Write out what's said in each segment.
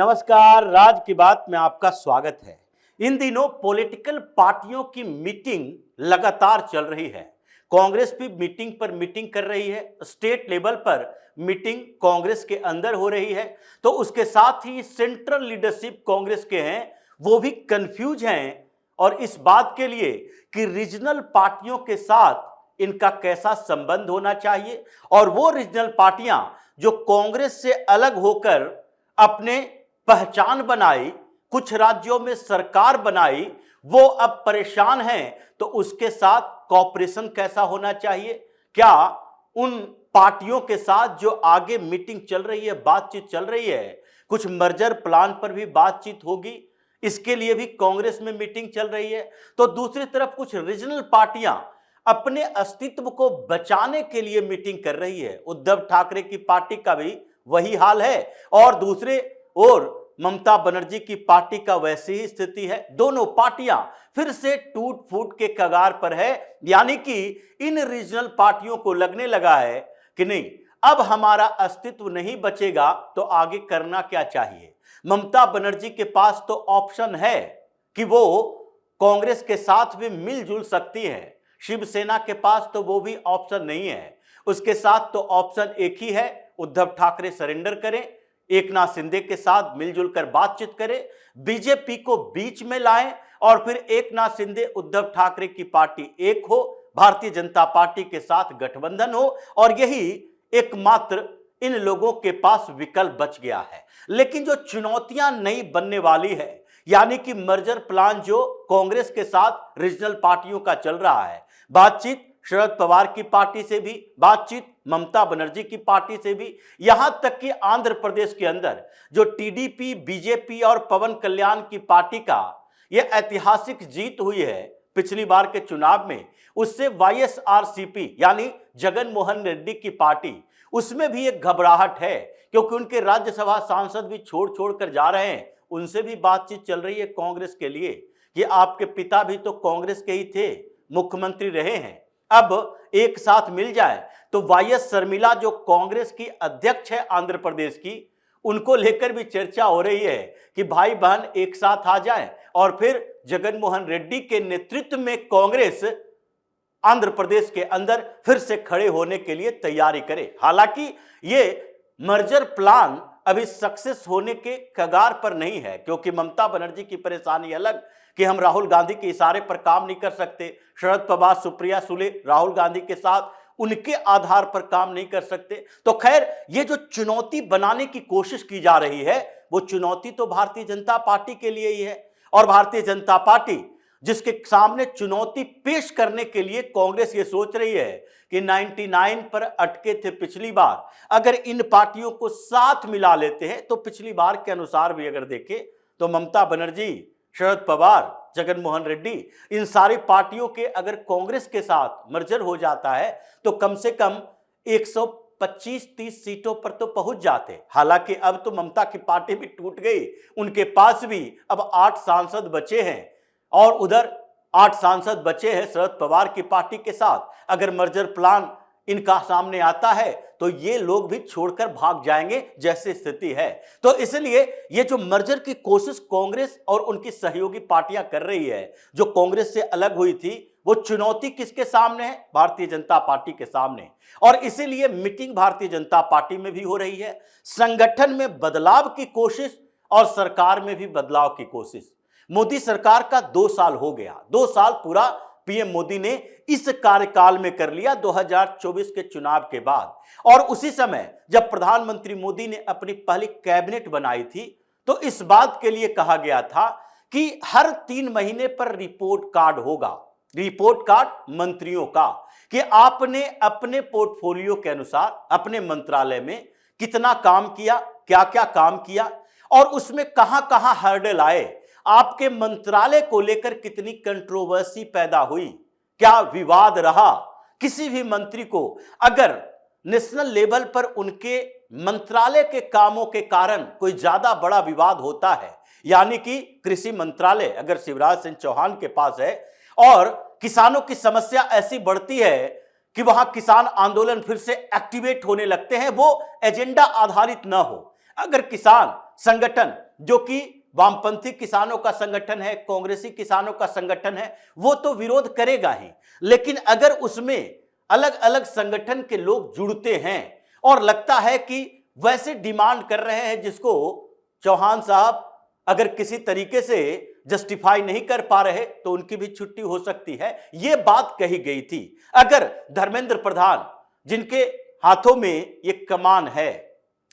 नमस्कार, राज की बात में आपका स्वागत है। इन दिनों पॉलिटिकल पार्टियों की मीटिंग लगातार चल रही है। कांग्रेस भी मीटिंग पर मीटिंग कर रही है, स्टेट लेवल पर मीटिंग कांग्रेस के अंदर हो रही है, तो उसके साथ ही सेंट्रल लीडरशिप कांग्रेस के हैं वो भी कंफ्यूज हैं और इस बात के लिए कि रीजनल पार्टियों के साथ इनका कैसा संबंध होना चाहिए और वो रीजनल पार्टियां जो कांग्रेस से अलग होकर अपने पहचान बनाई, कुछ राज्यों में सरकार बनाई, वो अब परेशान हैं, तो उसके साथ कॉपरेशन कैसा होना चाहिए। क्या उन पार्टियों के साथ जो आगे मीटिंग चल रही है, बातचीत चल रही है, कुछ मर्जर प्लान पर भी बातचीत होगी, इसके लिए भी कांग्रेस में मीटिंग चल रही है। तो दूसरी तरफ कुछ रीजनल पार्टियां अपने अस्तित्व को बचाने के लिए मीटिंग कर रही है। उद्धव ठाकरे की पार्टी का भी वही हाल है और दूसरे और ममता बनर्जी की पार्टी का वैसी ही स्थिति है। दोनों पार्टियां फिर से टूट फूट के कगार पर है, यानी कि इन रीजनल पार्टियों को लगने लगा है कि नहीं, अब हमारा अस्तित्व नहीं बचेगा तो आगे करना क्या चाहिए। ममता बनर्जी के पास तो ऑप्शन है कि वो कांग्रेस के साथ भी मिलजुल सकती है, शिवसेना के पास तो वो भी ऑप्शन नहीं है। उसके साथ तो ऑप्शन एक ही है, उद्धव ठाकरे सरेंडर करें, एकनाथ शिंदे के साथ मिलजुल कर बातचीत करें, बीजेपी को बीच में लाएं और फिर एकनाथ शिंदे उद्धव ठाकरे की पार्टी एक हो, भारतीय जनता पार्टी के साथ गठबंधन हो और यही एकमात्र इन लोगों के पास विकल्प बच गया है। लेकिन जो चुनौतियां नई बनने वाली है, यानी कि मर्जर प्लान जो कांग्रेस के साथ रीजनल पार्टियों का चल रहा है, बातचीत शरद पवार की पार्टी से भी, बातचीत ममता बनर्जी की पार्टी से भी, यहां तक कि आंध्र प्रदेश के अंदर जो टीडीपी, बीजेपी और पवन कल्याण की पार्टी का यह ऐतिहासिक जीत हुई है पिछली बार के चुनाव में, उससे वाईएसआरसीपी यानी जगन मोहन रेड्डी की पार्टी, उसमें भी एक घबराहट है क्योंकि उनके राज्यसभा सांसद भी छोड़ छोड़ कर जा रहे हैं। उनसे भी बातचीत चल रही है कांग्रेस के लिए कि आपके पिता भी तो कांग्रेस के ही थे, मुख्यमंत्री रहे हैं, अब एक साथ मिल जाए। तो वाईएस शर्मिला जो कांग्रेस की अध्यक्ष है आंध्र प्रदेश की, उनको लेकर भी चर्चा हो रही है कि भाई बहन एक साथ आ जाएं और फिर जगन मोहन रेड्डी के नेतृत्व में कांग्रेस आंध्र प्रदेश के अंदर फिर से खड़े होने के लिए तैयारी करे। हालांकि ये मर्जर प्लान अभी सक्सेस होने के कगार पर नहीं है क्योंकि ममता बनर्जी की परेशानी अलग कि हम राहुल गांधी के इशारे पर काम नहीं कर सकते, शरद पवार, सुप्रिया सुले राहुल गांधी के साथ उनके आधार पर काम नहीं कर सकते। तो खैर, ये जो चुनौती बनाने की कोशिश की जा रही है, वो चुनौती तो भारतीय जनता पार्टी के लिए ही है और भारतीय जनता पार्टी जिसके सामने चुनौती पेश करने के लिए कांग्रेस ये सोच रही है कि 99 पर अटके थे पिछली बार, अगर इन पार्टियों को साथ मिला लेते हैं तो पिछली बार के अनुसार भी अगर देखें तो ममता बनर्जी, शरद पवार, जगन मोहन रेड्डी, इन सारी पार्टियों के अगर कांग्रेस के साथ मर्जर हो जाता है तो कम से कम 125-30 सीटों पर तो पहुंच जाते। हालांकि अब तो ममता की पार्टी भी टूट गई, उनके पास भी अब 8 सांसद बचे हैं और उधर 8 सांसद बचे हैं शरद पवार की पार्टी के साथ। अगर मर्जर प्लान इनका सामने आता है तो ये लोग भी छोड़कर भाग जाएंगे जैसी स्थिति है। तो इसलिए ये जो मर्जर की कोशिश कांग्रेस और उनकी सहयोगी पार्टियां कर रही है, जो कांग्रेस से अलग हुई थी, वो चुनौती किसके सामने है? भारतीय जनता पार्टी के सामने। और इसीलिए मीटिंग भारतीय जनता पार्टी में भी हो रही है, संगठन में बदलाव की कोशिश और सरकार में भी बदलाव की कोशिश। मोदी सरकार का 2 साल हो गया, 2 साल पूरा पीएम मोदी ने इस कार्यकाल में कर लिया 2024 के चुनाव के बाद। और उसी समय जब प्रधानमंत्री मोदी ने अपनी पहली कैबिनेट बनाई थी तो इस बात के लिए कहा गया था कि हर 3 महीने पर रिपोर्ट कार्ड होगा, रिपोर्ट कार्ड मंत्रियों का, कि आपने अपने पोर्टफोलियो के अनुसार अपने मंत्रालय में कितना काम किया, क्या क्या काम किया और उसमें कहां कहां हर्डल आए, आपके मंत्रालय को लेकर कितनी कंट्रोवर्सी पैदा हुई, क्या विवाद रहा, किसी भी मंत्री को अगर नेशनल लेवल पर उनके मंत्रालय के कामों के कारण कोई ज्यादा बड़ा विवाद होता है, यानी कि कृषि मंत्रालय अगर शिवराज सिंह चौहान के पास है और किसानों की समस्या ऐसी बढ़ती है कि वहां किसान आंदोलन फिर से एक्टिवेट होने लगते हैं, वो एजेंडा आधारित न हो, अगर किसान संगठन जो कि वामपंथी किसानों का संगठन है, कांग्रेसी किसानों का संगठन है, वो तो विरोध करेगा ही, लेकिन अगर उसमें अलग अलग संगठन के लोग जुड़ते हैं और लगता है कि वैसे डिमांड कर रहे हैं जिसको चौहान साहब अगर किसी तरीके से जस्टिफाई नहीं कर पा रहे तो उनकी भी छुट्टी हो सकती है, यह बात कही गई थी। अगर धर्मेंद्र प्रधान जिनके हाथों में ये कमान है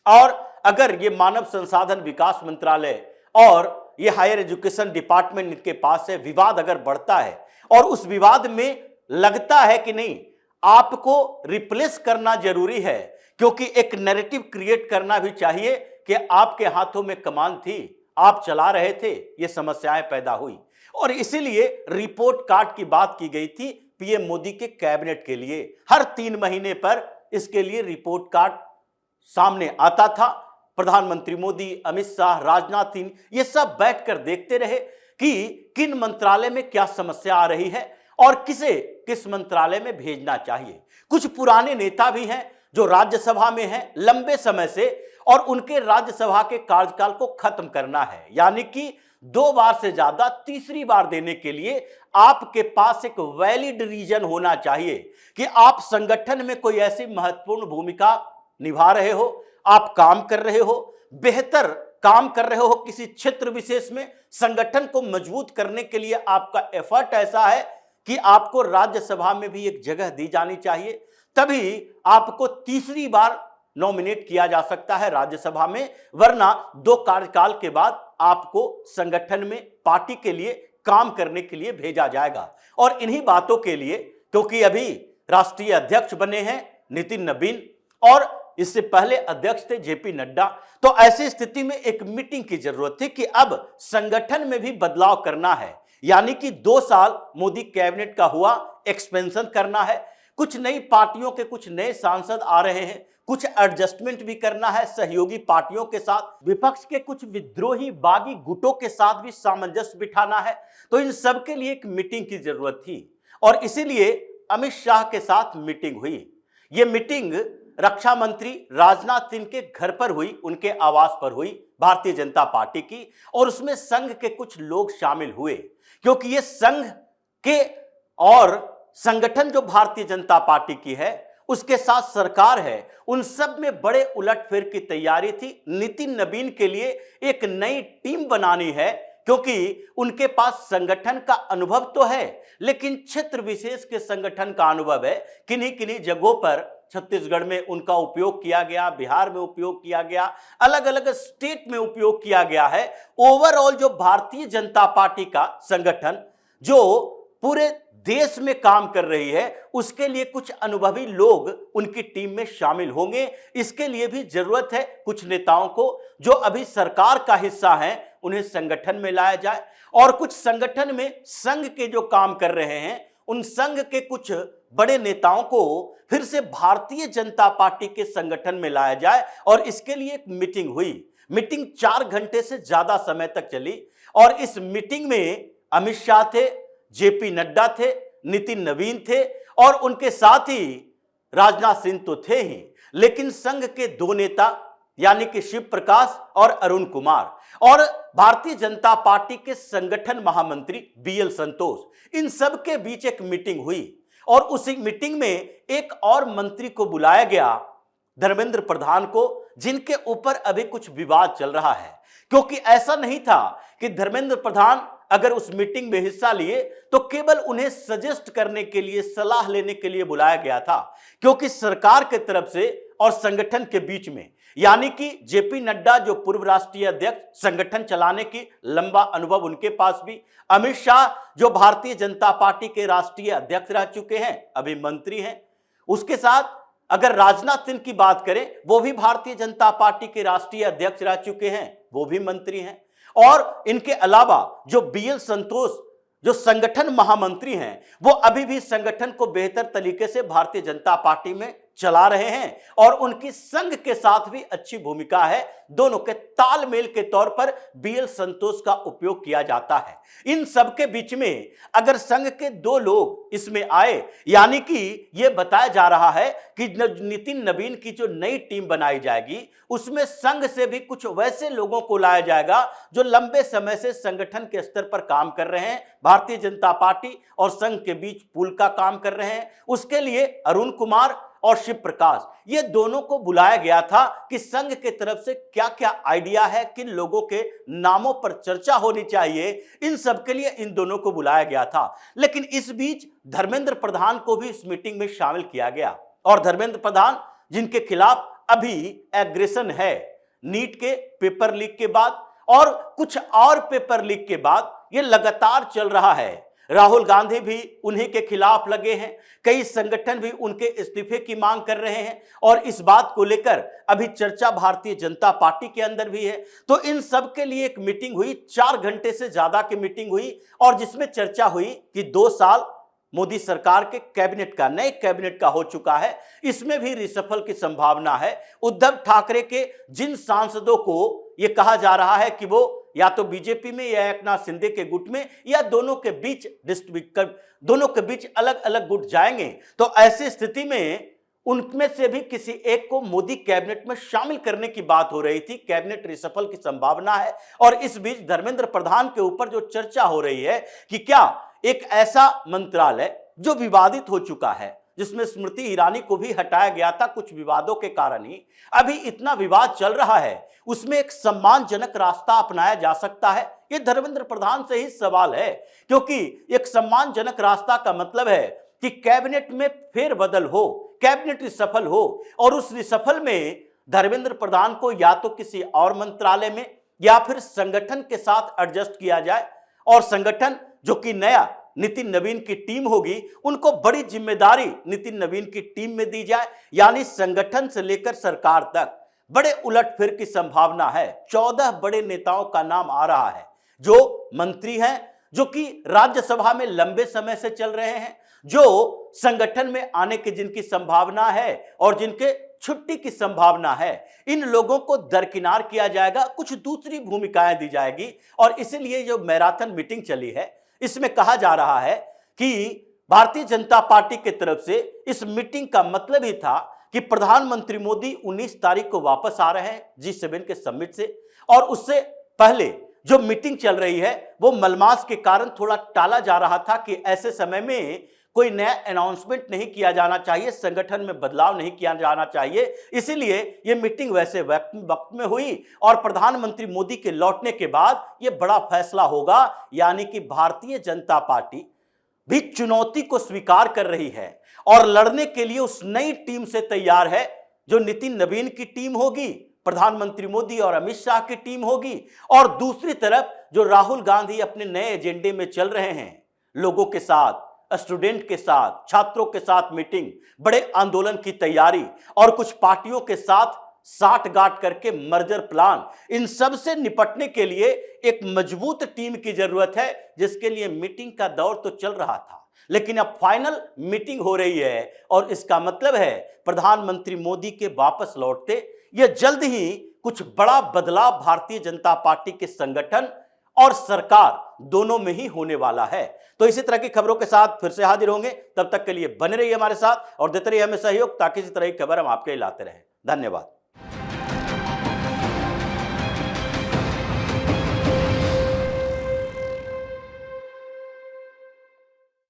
और अगर ये मानव संसाधन विकास मंत्रालय और ये हायर एजुकेशन डिपार्टमेंट इनके पास है, विवाद अगर बढ़ता है और उस विवाद में लगता है कि नहीं आपको रिप्लेस करना जरूरी है, क्योंकि एक नैरेटिव क्रिएट करना भी चाहिए कि आपके हाथों में कमान थी, आप चला रहे थे, ये समस्याएं पैदा हुई और इसीलिए रिपोर्ट कार्ड की बात की गई थी पीएम मोदी के कैबिनेट के लिए। हर 3 महीने पर इसके लिए रिपोर्ट कार्ड सामने आता था। प्रधानमंत्री मोदी, अमित शाह, राजनाथ सिंह ये सब बैठकर देखते रहे कि किन मंत्रालय में क्या समस्या आ रही है और किसे किस मंत्रालय में भेजना चाहिए। कुछ पुराने नेता भी हैं जो राज्यसभा में हैं लंबे समय से और उनके राज्यसभा के कार्यकाल को खत्म करना है, यानी कि 2 बार से ज्यादा तीसरी बार देने के लिए आपके पास एक वैलिड रीजन होना चाहिए कि आप संगठन में कोई ऐसी महत्वपूर्ण भूमिका निभा रहे हो, आप काम कर रहे हो, बेहतर काम कर रहे हो किसी क्षेत्र विशेष में, संगठन को मजबूत करने के लिए आपका एफर्ट ऐसा है कि आपको राज्यसभा में भी एक जगह दी जानी चाहिए, तभी आपको तीसरी बार नॉमिनेट किया जा सकता है राज्यसभा में, वरना 2 कार्यकाल के बाद आपको संगठन में पार्टी के लिए काम करने के लिए भेजा जाएगा। और इन्हीं बातों के लिए, क्योंकि अभी राष्ट्रीय अध्यक्ष बने हैं नितिन नवीन और इससे पहले अध्यक्ष थे जेपी नड्डा, तो ऐसी स्थिति में एक मीटिंग की जरूरत थी कि अब संगठन में भी बदलाव करना है, यानी कि 2 साल मोदी कैबिनेट का हुआ, एक्सपेंशन करना है, कुछ नई पार्टियों के कुछ नए सांसद आ रहे हैं, कुछ एडजस्टमेंट भी करना है सहयोगी पार्टियों के साथ, विपक्ष के कुछ विद्रोही बागी गुटों के साथ भी सामंजस्य बिठाना है, तो इन सब के लिए एक मीटिंग की जरूरत थी और इसीलिए अमित शाह के साथ मीटिंग हुई। यह मीटिंग रक्षा मंत्री राजनाथ सिंह के घर पर हुई, उनके आवास पर हुई, भारतीय जनता पार्टी की, और उसमें संघ के कुछ लोग शामिल हुए, क्योंकि ये संघ के और संगठन जो भारतीय जनता पार्टी की है उसके साथ सरकार है, उन सब में बड़े उलटफेर की तैयारी थी। नितिन नवीन के लिए एक नई टीम बनानी है, क्योंकि उनके पास संगठन का अनुभव तो है लेकिन क्षेत्र विशेष के संगठन का अनुभव है। किन्हीं किन्हीं जगहों पर छत्तीसगढ़ में उनका उपयोग किया गया, बिहार में उपयोग किया गया, अलग अलग स्टेट में उपयोग किया गया है। ओवरऑल जो भारतीय जनता पार्टी का संगठन जो पूरे देश में काम कर रही है, उसके लिए कुछ अनुभवी लोग उनकी टीम में शामिल होंगे। इसके लिए भी जरूरत है कुछ नेताओं को जो अभी सरकार का हिस्सा हैं उन्हें संगठन में लाया जाए, और कुछ संगठन में संघ के जो काम कर रहे हैं उन संघ के कुछ बड़े नेताओं को फिर से भारतीय जनता पार्टी के संगठन में लाया जाए। और इसके लिए एक मीटिंग हुई। मीटिंग 4 घंटे से ज्यादा समय तक चली और इस मीटिंग में अमित शाह थे, जेपी नड्डा थे, नितिन नवीन थे और उनके साथ ही राजनाथ सिंह तो थे ही, लेकिन संघ के 2 नेता यानी कि शिव प्रकाश और अरुण कुमार और भारतीय जनता पार्टी के संगठन महामंत्री बीएल संतोष, इन सब के बीच एक मीटिंग हुई और उसी मीटिंग में एक और मंत्री को बुलाया गया, धर्मेंद्र प्रधान को, जिनके ऊपर अभी कुछ विवाद चल रहा है। क्योंकि ऐसा नहीं था कि धर्मेंद्र प्रधान अगर उस मीटिंग में हिस्सा लिए तो केवल उन्हें सजेस्ट करने के लिए, सलाह लेने के लिए बुलाया गया था, क्योंकि सरकार के तरफ से और संगठन के बीच में, यानी कि जेपी नड्डा जो पूर्व राष्ट्रीय अध्यक्ष, संगठन चलाने की लंबा अनुभव उनके पास भी, अमित शाह जो भारतीय जनता पार्टी के राष्ट्रीय अध्यक्ष रह चुके हैं, अभी मंत्री हैं, उसके साथ अगर राजनाथ सिंह की बात करें वो भी भारतीय जनता पार्टी के राष्ट्रीय अध्यक्ष रह चुके हैं, वो भी मंत्री हैं, और इनके अलावा जो बीएल संतोष जो संगठन महामंत्री हैं वो अभी भी संगठन को बेहतर तरीके से भारतीय जनता पार्टी में चला रहे हैं और उनकी संघ के साथ भी अच्छी भूमिका है। दोनों के तालमेल के तौर पर बीएल संतोष का उपयोग किया जाता है। इन सब के बीच में अगर संघ के दो लोग इसमें आए, यानी कि यह बताया जा रहा है कि नितिन नवीन की जो नई टीम बनाई जाएगी उसमें संघ से भी कुछ वैसे लोगों को लाया जाएगा जो लंबे समय से संगठन के स्तर पर काम कर रहे हैं, भारतीय जनता पार्टी और संघ के बीच पुल का काम कर रहे हैं। उसके लिए अरुण कुमार और शिव प्रकाश, ये दोनों को बुलाया गया था कि संघ के तरफ से क्या क्या आइडिया है, किन लोगों के नामों पर चर्चा होनी चाहिए, इन सब के लिए इन दोनों को बुलाया गया था। लेकिन इस बीच धर्मेंद्र प्रधान को भी इस मीटिंग में शामिल किया गया और धर्मेंद्र प्रधान जिनके खिलाफ अभी एग्रेशन है नीट के पेपर लीक के बाद और कुछ और पेपर लीक के बाद, ये लगातार चल रहा है। राहुल गांधी भी उन्हीं के खिलाफ लगे हैं, कई संगठन भी उनके इस्तीफे की मांग कर रहे हैं और इस बात को लेकर अभी चर्चा भारतीय जनता पार्टी के अंदर भी है। तो इन सब के लिए एक मीटिंग हुई, 4 घंटे से ज्यादा की मीटिंग हुई और जिसमें चर्चा हुई कि 2 साल मोदी सरकार के कैबिनेट का, नए कैबिनेट का हो चुका है, इसमें भी रिसफल की संभावना है। उद्धव ठाकरे के जिन सांसदों को यह कहा जा रहा है कि वो या तो बीजेपी में या एकनाथ शिंदे के गुट में या दोनों के बीच अलग अलग गुट जाएंगे, तो ऐसी स्थिति में उनमें से भी किसी एक को मोदी कैबिनेट में शामिल करने की बात हो रही थी। कैबिनेट रिसफल की संभावना है और इस बीच धर्मेंद्र प्रधान के ऊपर जो चर्चा हो रही है कि क्या एक ऐसा मंत्रालय जो विवादित हो चुका है, जिसमें स्मृति ईरानी को भी हटाया गया था कुछ विवादों के कारण ही, अभी इतना विवाद चल रहा है, उसमें एक सम्मानजनक रास्ता अपनाया जा सकता है? ये धर्मेंद्र प्रधान से ही सवाल है, क्योंकि एक सम्मानजनक रास्ता का मतलब है कि कैबिनेट में फेरबदल हो, कैबिनेट रिसफल हो और उस रिसफल में धर्मेंद्र प्रधान को या तो किसी और मंत्रालय में या फिर संगठन के साथ एडजस्ट किया जाए और संगठन जो कि नया नितिन नवीन की टीम होगी, उनको बड़ी जिम्मेदारी नितिन नवीन की टीम में दी जाए, यानी संगठन से लेकर सरकार तक बड़े उलटफेर की संभावना है। 14 बड़े नेताओं का नाम आ रहा है जो मंत्री हैं, जो कि राज्यसभा में लंबे समय से चल रहे हैं, जो संगठन में आने की जिनकी संभावना है और जिनके छुट्टी की संभावना है। इन लोगों को दरकिनार किया जाएगा, कुछ दूसरी भूमिकाएं दी जाएगी और इसीलिए जो मैराथन मीटिंग चली है, इसमें कहा जा रहा है कि भारतीय जनता पार्टी की तरफ से इस मीटिंग का मतलब ही था कि प्रधानमंत्री मोदी 19 तारीख को वापस आ रहे हैं G7 के समिट से, और उससे पहले जो मीटिंग चल रही है वो मलमास के कारण थोड़ा टाला जा रहा था कि ऐसे समय में कोई नया अनाउंसमेंट नहीं किया जाना चाहिए, संगठन में बदलाव नहीं किया जाना चाहिए। इसीलिए ये मीटिंग वैसे वक्त में हुई और प्रधानमंत्री मोदी के लौटने के बाद ये बड़ा फैसला होगा, यानी कि भारतीय जनता पार्टी भी चुनौती को स्वीकार कर रही है और लड़ने के लिए उस नई टीम से तैयार है जो नितिन नवीन की टीम होगी, प्रधानमंत्री मोदी और अमित शाह की टीम होगी, और दूसरी तरफ जो राहुल गांधी अपने नए एजेंडे में चल रहे हैं, लोगों के साथ, स्टूडेंट के साथ, छात्रों के साथ मीटिंग, बड़े आंदोलन की तैयारी और कुछ पार्टियों के साथ साठगांठ करके मर्जर प्लान, इन सब से निपटने के लिए एक मजबूत टीम की जरूरत है, जिसके लिए मीटिंग का दौर तो चल रहा था, लेकिन अब फाइनल मीटिंग हो रही है और इसका मतलब है प्रधानमंत्री मोदी के वापस लौटते यह जल्द ही कुछ बड़ा बदलाव भारतीय जनता पार्टी के संगठन और सरकार दोनों में ही होने वाला है। तो इसी तरह की खबरों के साथ फिर से हाजिर होंगे, तब तक के लिए बने रहिए हमारे साथ और देते रहिए हमें सहयोग, ताकि इसी तरह की खबर हम आपके लिए लाते रहें। धन्यवाद।